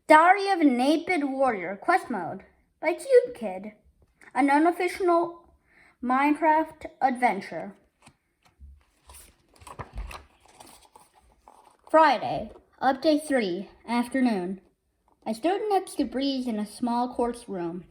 Diary of a Naked Warrior Quest Mode by Cube Kid, an unofficial Minecraft adventure. Friday, Update 3, afternoon. I stood next to Breeze in a small quartz room.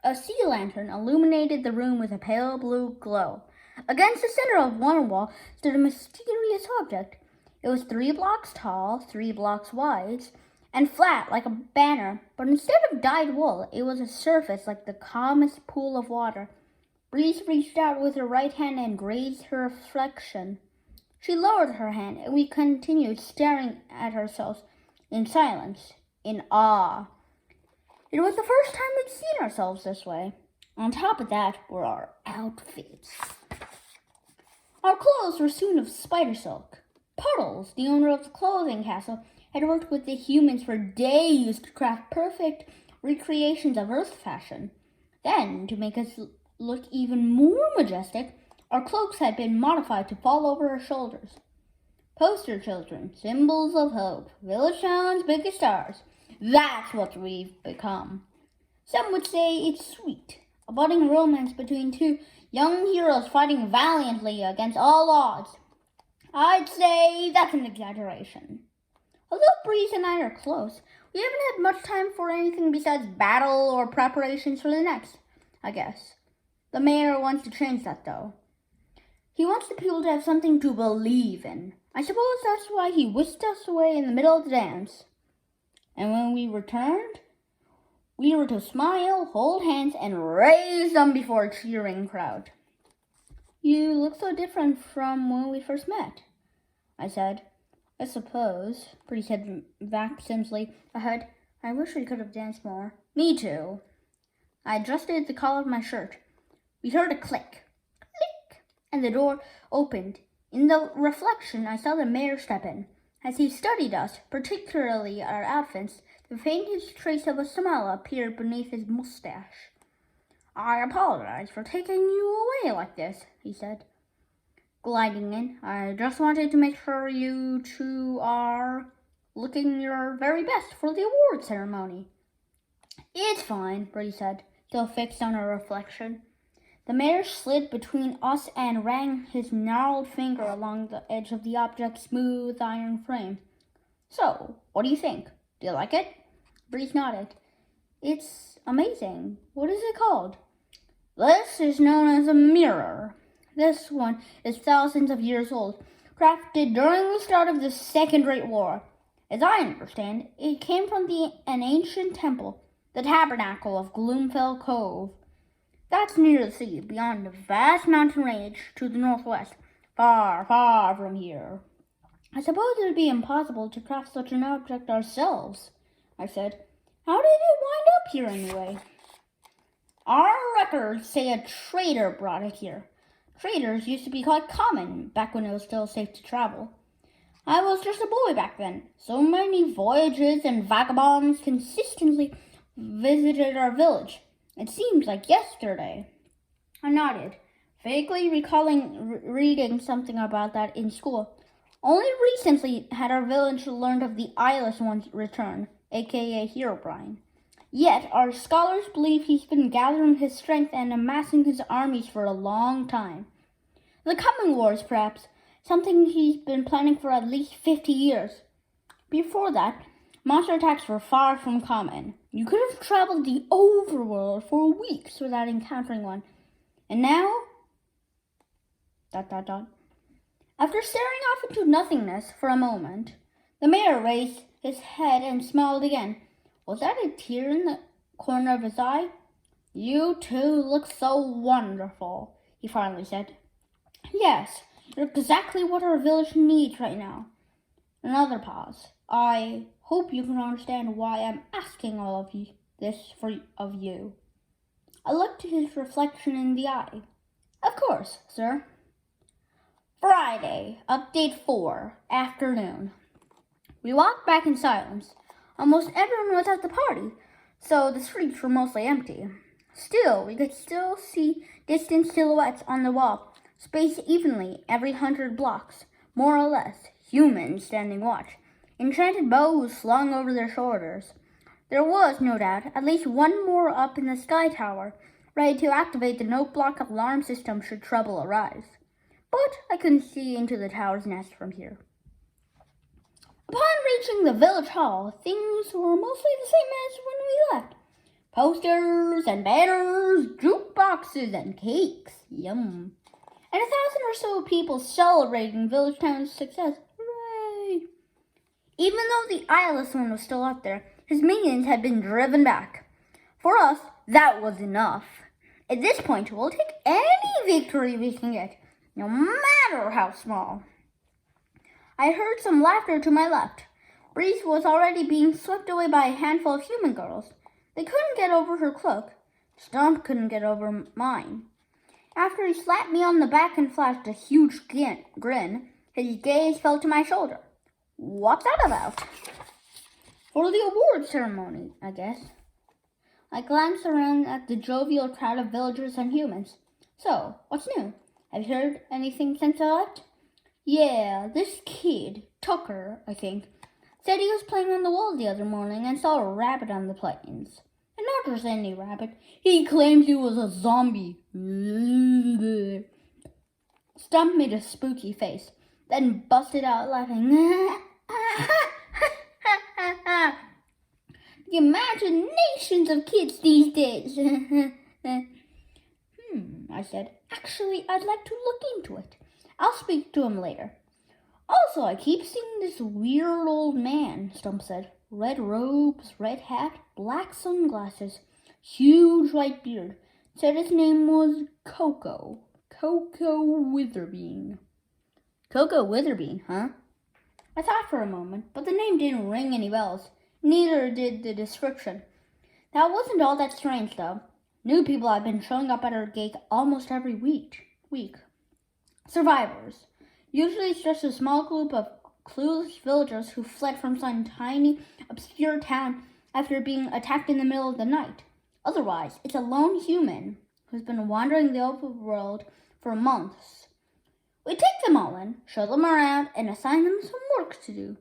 A sea lantern illuminated the room with a pale blue glow. Against the center of one wall stood a mysterious object. It was 3 blocks tall, 3 blocks wide, and flat like a banner, but instead of dyed wool, it was a surface like the calmest pool of water. Breeze reached out with her right hand and grazed her reflection. She lowered her hand, and we continued staring at ourselves in silence, in awe. It was the first time we'd seen ourselves this way. On top of that were our outfits. Our clothes were soon of spider silk. Puddles, the owner of the clothing castle, had worked with the humans for days to craft perfect recreations of Earth fashion. Then, to make us look even more majestic, our cloaks had been modified to fall over our shoulders. Poster children, symbols of hope, village towns, biggest stars. That's what we've become. Some would say it's sweet, a budding romance between 2 young heroes fighting valiantly against all odds. I'd say that's an exaggeration. Although Breeze and I are close, we haven't had much time for anything besides battle or preparations for the next, I guess. The mayor wants to change that, though. He wants the people to have something to believe in. I suppose that's why he whisked us away in the middle of the dance. And when we returned, we were to smile, hold hands, and raise them before a cheering crowd. You look so different from when we first met, I said. I suppose, Breeze said vacantly ahead. I wish we could have danced more. Me too. I adjusted the collar of my shirt. We heard a click, and the door opened. In the reflection, I saw the mayor step in. As he studied us, particularly our outfits, the faintest trace of a smile appeared beneath his mustache. I apologize for taking you away like this, he said, gliding in. I just wanted to make sure you 2 are looking your very best for the award ceremony. It's fine, Breeze said, still fixed on her reflection. The mayor slid between us and ran his gnarled finger along the edge of the object's smooth iron frame. So, what do you think? Do you like it? Breeze nodded. It's amazing. What is it called? This is known as a mirror. This one is thousands of years old, crafted during the start of the Second Great War. As I understand, it came from an ancient temple, the Tabernacle of Gloomfell Cove. That's near the sea, beyond a vast mountain range to the northwest, far, far from here. I suppose it would be impossible to craft such an object ourselves, I said. How did it wind up here anyway? Our records say a trader brought it here. Traders used to be quite common back when it was still safe to travel. I was just a boy back then. So many voyages and vagabonds consistently visited our village. It seemed like yesterday. I nodded, vaguely recalling reading something about that in school. Only recently had our village learned of the Eyeless One's return, aka Herobrine. Yet our scholars believe he's been gathering his strength and amassing his armies for a long time. The coming wars, perhaps, something he's been planning for at least 50 years. Before that, monster attacks were far from common. You could have traveled the overworld for weeks without encountering one. And now... ... After staring off into nothingness for a moment, the mayor raised his head and smiled again. Was that a tear in the corner of his eye? You 2 look so wonderful, he finally said. Yes, you're exactly what our village needs right now. Another pause. I hope you can understand why I'm asking all of this of you. I looked his reflection in the eye. Of course, sir. Friday, Update 4, afternoon. We walked back in silence. Almost everyone was at the party, so the streets were mostly empty. Still, we could still see distant silhouettes on the wall, spaced evenly every 100 blocks, more or less, humans standing watch. Enchanted bows slung over their shoulders. There was, no doubt, at least one more up in the sky tower, ready to activate the note-block alarm system should trouble arise. But I couldn't see into the tower's nest from here. Upon reaching the village hall, things were mostly the same as when we left. Posters and banners, jukeboxes and cakes. Yum. And 1,000 or so people celebrating Village Town's success. Hooray! Even though the eyeless one was still out there, his minions had been driven back. For us, that was enough. At this point, we'll take any victory we can get, no matter how small. I heard some laughter to my left. Breeze was already being swept away by a handful of human girls. They couldn't get over her cloak. Stump couldn't get over mine. After he slapped me on the back and flashed a huge grin, his gaze fell to my shoulder. What's that about? For the award ceremony, I guess. I glanced around at the jovial crowd of villagers and humans. So, what's new? Have you heard anything since I left? Yeah, this kid, Tucker, I think, said he was playing on the wall the other morning and saw a rabbit on the plains. And not just any rabbit. He claims he was a zombie. Stump made a spooky face, then busted out laughing. The imaginations of kids these days. I said. Actually, I'd like to look into it. I'll speak to him later. Also, I keep seeing this weird old man, Stump said. Red robes, red hat, black sunglasses, huge white beard. Said his name was Coco. Coco Witherbean. Coco Witherbean, huh? I thought for a moment, but the name didn't ring any bells. Neither did the description. That wasn't all that strange, though. New people have been showing up at our gate almost every week. Survivors. Usually it's just a small group of clueless villagers who fled from some tiny, obscure town after being attacked in the middle of the night. Otherwise, it's a lone human who's been wandering the overworld for months. We take them all in, show them around, and assign them some work to do.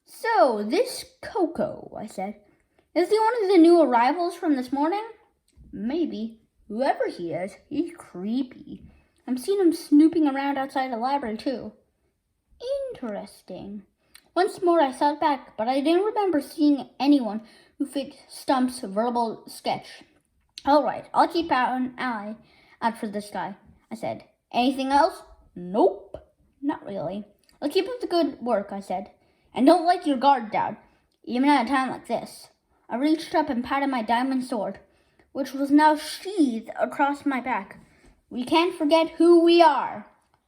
So, this Coco, I said, is he one of the new arrivals from this morning? Maybe. Whoever he is, he's creepy. I've seen him snooping around outside the library, too. Interesting. Once more I thought back, but I didn't remember seeing anyone who fit Stump's verbal sketch. All right, I'll keep an eye out for this guy, I said. Anything else? Nope, not really. I'll keep up the good work, I said. And don't let your guard down, even at a time like this. I reached up and patted my diamond sword, which was now sheathed across my back. We can't forget who we are.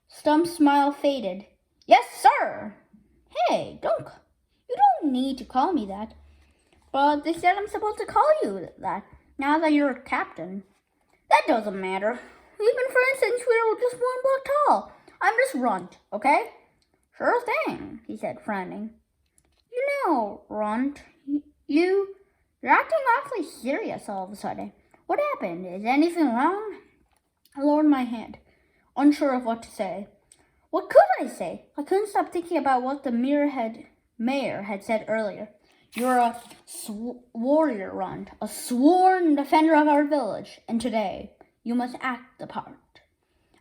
Stump's smile faded. Yes, sir. Hey, Dunk, you don't need to call me that. But they said I'm supposed to call you that, now that you're a captain. That doesn't matter. We've been friends since we were just 1 block tall. I'm just Runt, okay? Sure thing, he said, frowning. You know, Runt, you're acting awfully serious all of a sudden. What happened? Is anything wrong? I lowered my hand, unsure of what to say. What could I say? I couldn't stop thinking about what the mayor had said earlier. You're a warrior, Runt, a sworn defender of our village, and today you must act the part.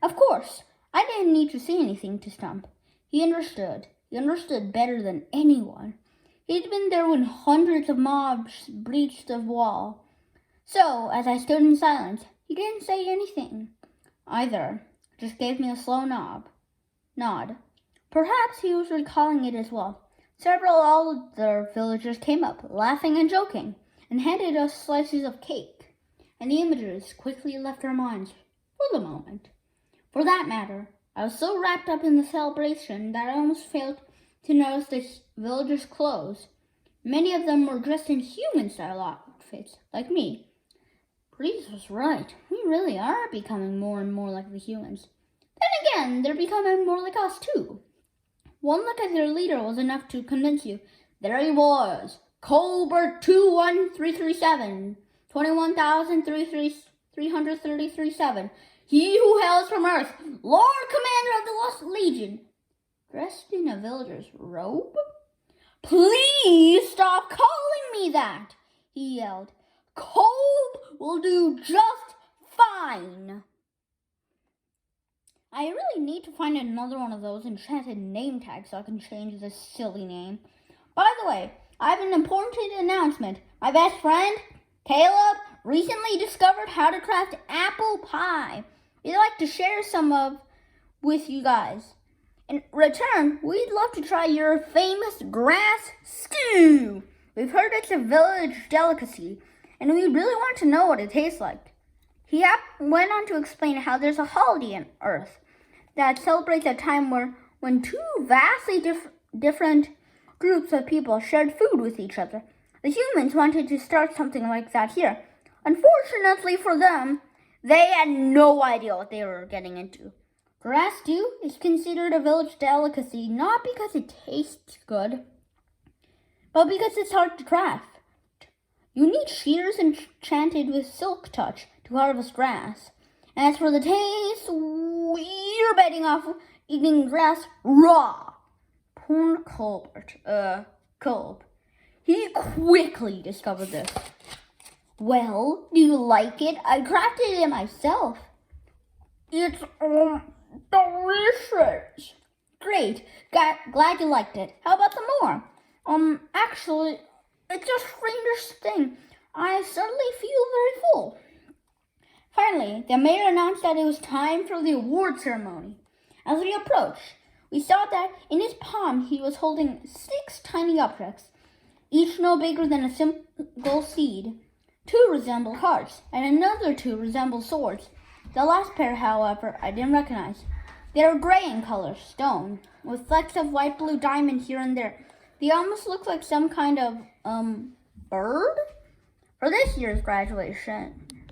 Of course, I didn't need to say anything to Stump. He understood. He understood better than anyone. He'd been there when hundreds of mobs breached the wall. So, as I stood in silence, he didn't say anything either, just gave me a slow nod. Perhaps he was recalling it as well. Several other villagers came up, laughing and joking, and handed us slices of cake, and the images quickly left our minds for the moment. For that matter, I was so wrapped up in the celebration that I almost failed to notice the villagers' clothes. Many of them were dressed in human-style outfits, like me. Breeze was right. We really are becoming more and more like the humans. Then again, they're becoming more like us, too. One look at their leader was enough to convince you. There he was, Colbert 21337, 21,333.7. He who hails from Earth, Lord Commander of the Lost Legion, dressed in a villager's robe? Please stop calling me that. he yelled. Kolb will do just fine. I really need to find another one of those enchanted name tags so I can change this silly name. By the way, I have an important announcement. My best friend, Caleb, recently discovered how to craft apple pie. We'd like to share some with you guys. In return, we'd love to try your famous grass stew. We've heard it's a village delicacy, and we really want to know what it tastes like. He went on to explain how there's a holiday on Earth that celebrates a time when two vastly different groups of people shared food with each other. The humans wanted to start something like that here. Unfortunately for them, they had no idea what they were getting into. Grass stew is considered a village delicacy not because it tastes good, but because it's hard to craft. You need shears enchanted with silk touch to harvest grass. As for the taste, we're betting off eating grass raw. Poor Kolb. He quickly discovered this. Well, do you like it? I crafted it myself. It's delicious. Great. Glad you liked it. How about some more? Actually, it's a strangest thing. I suddenly feel very full. Finally, the mayor announced that it was time for the award ceremony. As we approached, we saw that in his palm he was holding 6 tiny objects, each no bigger than a single seed. 2 resembled hearts, and another 2 resembled swords. The last pair, however, I didn't recognize. They were gray in color, stone, with flecks of white-blue diamond here and there. They almost look like some kind of, bird? For this year's graduation,